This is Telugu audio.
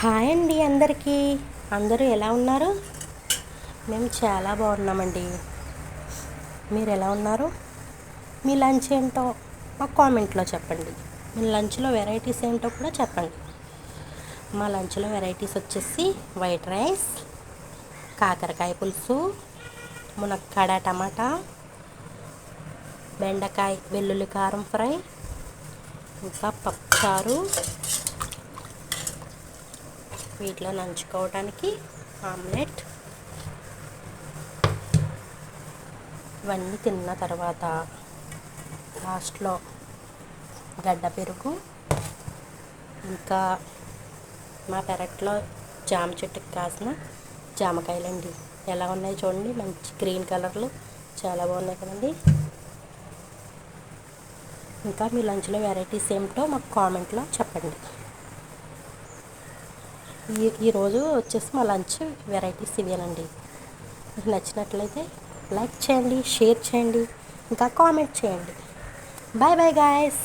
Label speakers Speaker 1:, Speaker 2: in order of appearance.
Speaker 1: హాయ్ అండి అందరికీ. అందరూ ఎలా ఉన్నారు? మేము చాలా బాగున్నామండి. మీరు ఎలా ఉన్నారు? మీ లంచ్ ఏంటో మా కామెంట్లో చెప్పండి. మీ లంచ్లో వెరైటీస్ ఏంటో కూడా చెప్పండి. మా లంచ్లో వెరైటీస్ వచ్చేసి వైట్ రైస్, కాకరకాయ పులుసు, మునక్కాడ టమాటా, బెండకాయ వెల్లుల్లి కారం ఫ్రై, ఇంకా పప్పుచారు. వీటిలో నంచుకోవడానికి ఆమ్లెట్. ఇవన్నీ తిన్న తర్వాత లాస్ట్లో గడ్డ పెరుగు, ఇంకా మా పెరట్లో జామ చెట్టుకి కాసిన జామకాయలండి. ఎలా ఉన్నాయి చూడండి, మంచి గ్రీన్ కలర్లో చాలా బాగున్నాయి కదండి. ఇంకా మీ లంచ్లో వెరైటీస్ ఏమిటో మాకు కామెంట్లో చెప్పండి. ఈరోజు వచ్చేసి మా లంచ్ వెరైటీస్ ఇవేనండి. మీకు నచ్చినట్లయితే లైక్ చేయండి, షేర్ చేయండి, ఇంకా కామెంట్ చేయండి. Bye bye guys.